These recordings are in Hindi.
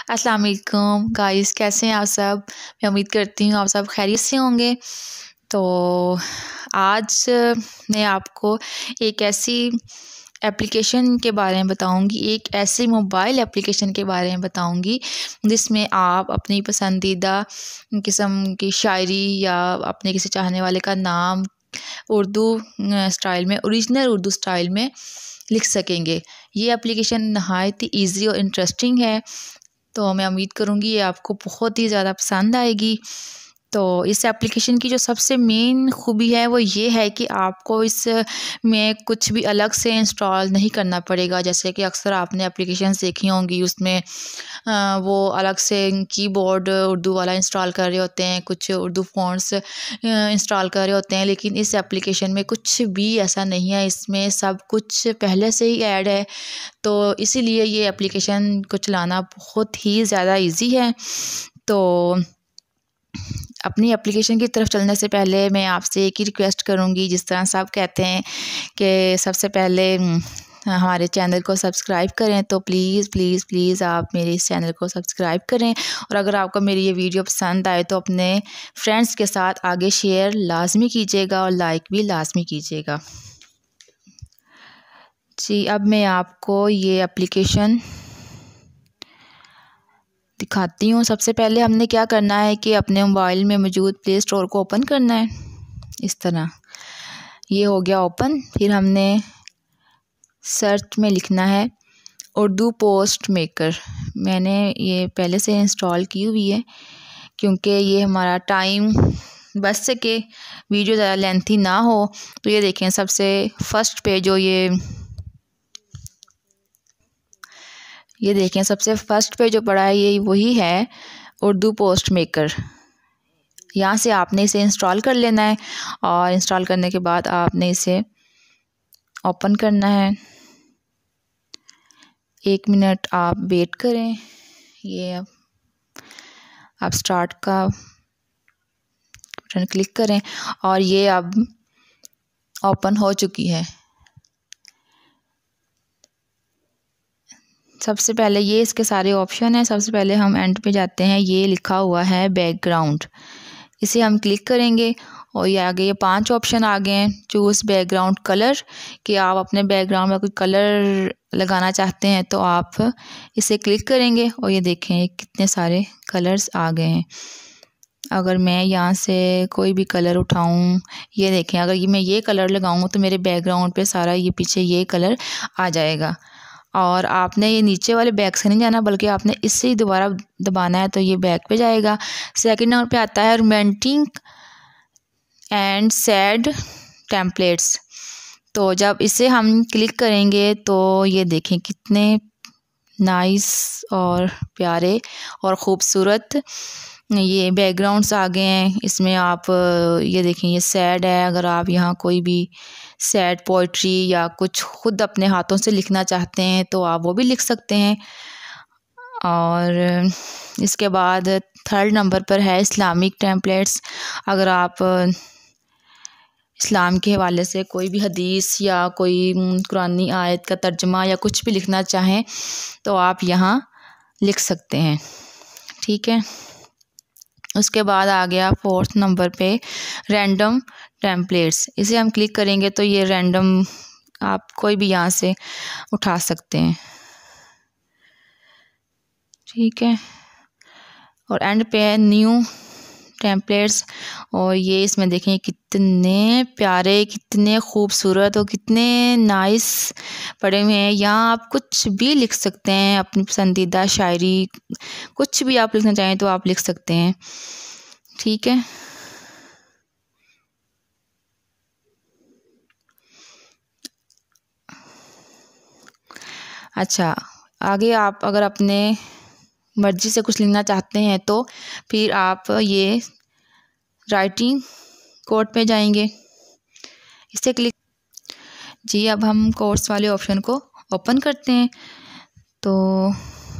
अस्सलाम वालेकुम गाइस, कैसे हैं आप सब। मैं उम्मीद करती हूँ आप सब खैरियत से होंगे। तो आज मैं आपको एक ऐसी एप्लीकेशन के बारे में बताऊंगी, एक ऐसी मोबाइल एप्लीकेशन के बारे में बताऊंगी जिसमें आप अपनी पसंदीदा किस्म की शायरी या अपने किसी चाहने वाले का नाम उर्दू स्टाइल में, ओरिजिनल उर्दू स्टाइल में लिख सकेंगे। ये एप्लीकेशन नहायत ही ईजी और इंटरेस्टिंग है, तो मैं उम्मीद करूँगी ये आपको बहुत ही ज़्यादा पसंद आएगी। तो इस एप्लीकेशन की जो सबसे मेन खूबी है वो ये है कि आपको इस में कुछ भी अलग से इंस्टॉल नहीं करना पड़ेगा। जैसे कि अक्सर आपने एप्लीकेशंस देखी होंगी, उसमें वो अलग से कीबोर्ड उर्दू वाला इंस्टॉल कर रहे होते हैं, कुछ उर्दू फ़ॉन्ट्स इंस्टॉल कर रहे होते हैं, लेकिन इस एप्लीकेशन में कुछ भी ऐसा नहीं है। इसमें सब कुछ पहले से ही ऐड है, तो इसीलिए ये एप्लीकेशन को चलाना बहुत ही ज़्यादा इजी है। तो अपनी एप्लीकेशन की तरफ चलने से पहले मैं आपसे एक ही रिक्वेस्ट करूँगी, जिस तरह सब कहते हैं कि सबसे पहले हमारे चैनल को सब्सक्राइब करें, तो प्लीज़ प्लीज़ प्लीज़ आप मेरे इस चैनल को सब्सक्राइब करें। और अगर आपको मेरी ये वीडियो पसंद आए तो अपने फ्रेंड्स के साथ आगे शेयर लाजमी कीजिएगा और लाइक भी लाजमी कीजिएगा। जी, अब मैं आपको ये एप्लीकेशन दिखाती हूँ। सबसे पहले हमने क्या करना है कि अपने मोबाइल में मौजूद प्ले स्टोर को ओपन करना है। इस तरह ये हो गया ओपन। फिर हमने सर्च में लिखना है उर्दू पोस्ट मेकर। मैंने ये पहले से इंस्टॉल की हुई है क्योंकि ये हमारा टाइम बच सके, वीडियो ज़्यादा लेंथी ना हो। तो ये देखें, सबसे फर्स्ट पे जो ये देखें, सबसे फर्स्ट पे जो पड़ा है ये वही है उर्दू पोस्ट मेकर। यहाँ से आपने इसे इंस्टॉल कर लेना है और इंस्टॉल करने के बाद आपने इसे ओपन करना है। 1 मिनट आप वेट करें। ये आप स्टार्ट का बटन क्लिक करें और ये अब ओपन हो चुकी है। सबसे पहले ये इसके सारे ऑप्शन हैं। सबसे पहले हम एंड पे जाते हैं, ये लिखा हुआ है बैकग्राउंड, इसे हम क्लिक करेंगे और ये आगे ये 5 ऑप्शन आ गए हैं। चूज़ बैकग्राउंड कलर, कि आप अपने बैकग्राउंड में कोई कलर लगाना चाहते हैं तो आप इसे क्लिक करेंगे और ये देखें कितने सारे कलर्स आ गए हैं। अगर मैं यहाँ से कोई भी कलर उठाऊँ, ये देखें, अगर मैं ये कलर लगाऊँ तो मेरे बैकग्राउंड पे सारा ये पीछे ये कलर आ जाएगा। और आपने ये नीचे वाले बैक से नहीं जाना, बल्कि आपने इससे ही दोबारा दबाना है तो ये बैक पे जाएगा। सेकंड नंबर पे आता है रोमांटिक एंड सैड टेम्पलेट्स। तो जब इसे हम क्लिक करेंगे तो ये देखें कितने नाइस और प्यारे और ख़ूबसूरत ये बैकग्राउंड्स आ गए हैं। इसमें आप ये देखें, ये सैड है। अगर आप यहाँ कोई भी सैड पोइट्री या कुछ खुद अपने हाथों से लिखना चाहते हैं तो आप वो भी लिख सकते हैं। और इसके बाद 3rd नंबर पर है इस्लामिक टेम्पलेट्स। अगर आप इस्लाम के हवाले से कोई भी हदीस या कोई कुरानी आयत का तर्जुमा या कुछ भी लिखना चाहें तो आप यहाँ लिख सकते हैं, ठीक है। उसके बाद आ गया 4th नंबर पे रैंडम टेम्पलेट्स। इसे हम क्लिक करेंगे तो ये रैंडम आप कोई भी यहाँ से उठा सकते हैं, ठीक है। और एंड पे है न्यू टेम्पलेट्स, और ये इसमें देखें कितने प्यारे, कितने खूबसूरत और कितने नाइस पड़े हुए हैं। यहाँ आप कुछ भी लिख सकते हैं, अपनी पसंदीदा शायरी, कुछ भी आप लिखना चाहें तो आप लिख सकते हैं, ठीक है। अच्छा, आगे आप अगर अपने मर्ज़ी से कुछ लिखना चाहते हैं तो फिर आप ये राइटिंग कोड पे जाएंगे, इसे क्लिक। जी, अब हम कोर्स वाले ऑप्शन को ओपन करते हैं। तो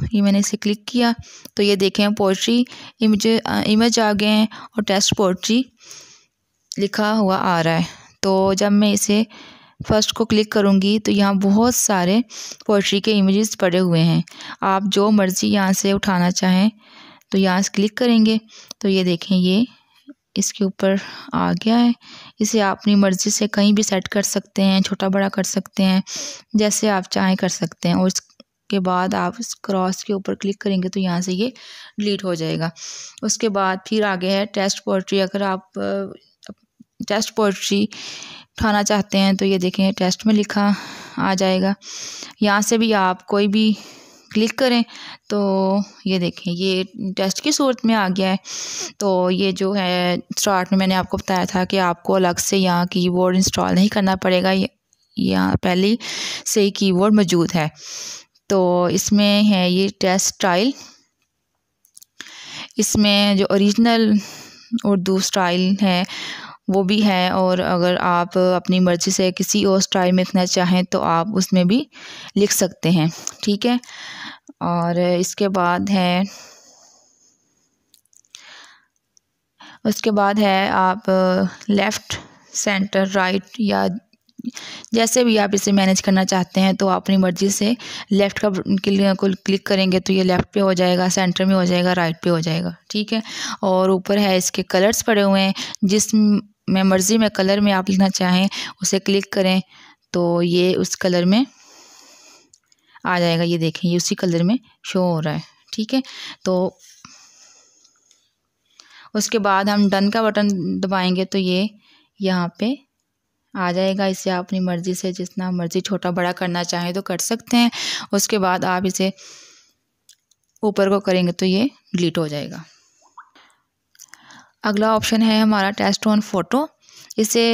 ये मैंने इसे क्लिक किया तो ये देखें पोइट्री इमेज आ गए हैं और टेस्ट पोइट्री लिखा हुआ आ रहा है। तो जब मैं इसे फर्स्ट को क्लिक करूँगी तो यहाँ बहुत सारे पोइट्री के इमेजेस पड़े हुए हैं। आप जो मर्ज़ी यहाँ से उठाना चाहें तो यहाँ से क्लिक करेंगे तो ये देखें ये इसके ऊपर आ गया है। इसे आप अपनी मर्ज़ी से कहीं भी सेट कर सकते हैं, छोटा बड़ा कर सकते हैं, जैसे आप चाहें कर सकते हैं। और इसके बाद आप इस क्रॉस के ऊपर क्लिक करेंगे तो यहाँ से ये डिलीट हो जाएगा। उसके बाद फिर आगे है टेस्ट पोइट्री। अगर आप टेस्ट पोइट्री उठाना चाहते हैं तो ये देखें टेस्ट में लिखा आ जाएगा। यहाँ से भी आप कोई भी क्लिक करें तो ये देखें ये टेस्ट की सूरत में आ गया है। तो ये जो है स्टार्ट में मैंने आपको बताया था कि आपको अलग से यहाँ कीबोर्ड इंस्टॉल नहीं करना पड़ेगा, यहाँ पहले से ही कीबोर्ड मौजूद है। तो इसमें है ये टेस्ट स्टाइल, इसमें जो ओरिजिनल उर्दू स्टाइल है वो भी है, और अगर आप अपनी मर्ज़ी से किसी और स्टाइल में लिखना चाहें तो आप उसमें भी लिख सकते हैं, ठीक है। और इसके बाद है आप लेफ़्ट, सेंटर, राइट या जैसे भी आप इसे मैनेज करना चाहते हैं तो आप अपनी मर्ज़ी से लेफ़्ट का को क्लिक करेंगे तो ये लेफ़्ट पे हो जाएगा, सेंटर में हो जाएगा, राइट पे हो जाएगा, ठीक है। और ऊपर है इसके कलर्स पड़े हुए हैं, जिस में मर्ज़ी में कलर में आप लिखना चाहें उसे क्लिक करें तो ये उस कलर में आ जाएगा। ये देखें ये उसी कलर में शो हो रहा है, ठीक है। तो उसके बाद हम डन का बटन दबाएंगे तो ये यहाँ पे आ जाएगा। इसे आप अपनी मर्ज़ी से जितना मर्ज़ी छोटा बड़ा करना चाहें तो कर सकते हैं। उसके बाद आप इसे ऊपर को करेंगे तो ये डिलीट हो जाएगा। अगला ऑप्शन है हमारा टेस्ट ऑन फ़ोटो। इसे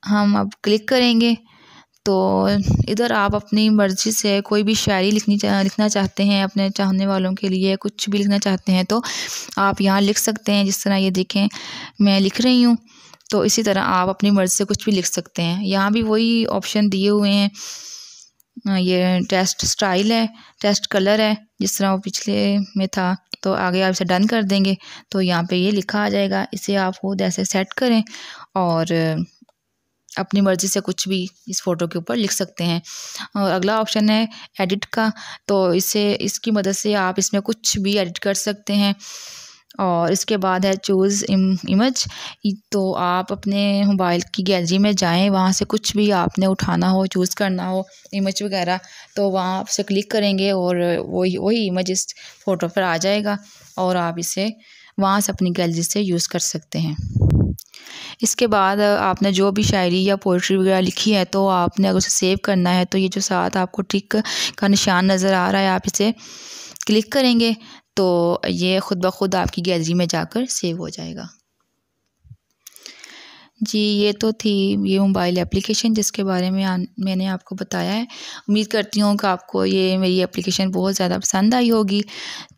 हम अब क्लिक करेंगे तो इधर आप अपनी मर्ज़ी से कोई भी शायरी लिखना चाहते हैं, अपने चाहने वालों के लिए कुछ भी लिखना चाहते हैं तो आप यहाँ लिख सकते हैं। जिस तरह ये देखें मैं लिख रही हूँ, तो इसी तरह आप अपनी मर्ज़ी से कुछ भी लिख सकते हैं। यहाँ भी वही ऑप्शन दिए हुए हैं, ये टेस्ट स्टाइल है, टेस्ट कलर है, जिस तरह वो पिछले में था। तो आगे आप इसे डन कर देंगे तो यहाँ पे ये लिखा आ जाएगा। इसे आप खुद ऐसे सेट करें और अपनी मर्ज़ी से कुछ भी इस फ़ोटो के ऊपर लिख सकते हैं। और अगला ऑप्शन है एडिट का, तो इसकी मदद से आप इसमें कुछ भी एडिट कर सकते हैं। और इसके बाद है चूज़ इमेज, तो आप अपने मोबाइल की गैलरी में जाएं, वहाँ से कुछ भी आपने उठाना हो, चूज़ करना हो इमेज वगैरह, तो वहाँ से क्लिक करेंगे और वही इमेज इस फ़ोटो पर आ जाएगा और आप इसे वहाँ से अपनी गैलरी से यूज़ कर सकते हैं। इसके बाद आपने जो भी शायरी या पोइट्री वगैरह लिखी है तो आपने अगर उसे सेव करना है तो ये जो साथ आपको टिक का निशान नज़र आ रहा है, आप इसे क्लिक करेंगे तो ये ख़ुद ब खुद आपकी गैलरी में जाकर सेव हो जाएगा। जी ये तो थी ये मोबाइल एप्लीकेशन जिसके बारे में मैंने आपको बताया है। उम्मीद करती हूँ कि आपको ये मेरी एप्लीकेशन बहुत ज़्यादा पसंद आई होगी।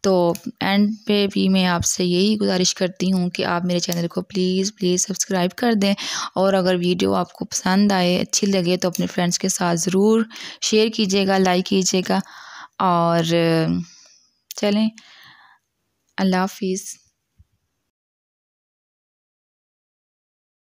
तो एंड पे भी मैं आपसे यही गुजारिश करती हूँ कि आप मेरे चैनल को प्लीज़ सब्सक्राइब कर दें, और अगर वीडियो आपको पसंद आए, अच्छी लगे तो अपने फ्रेंड्स के साथ ज़रूर शेयर कीजिएगा, लाइक कीजिएगा। और चलें, अल्लाह हाफ़िज़।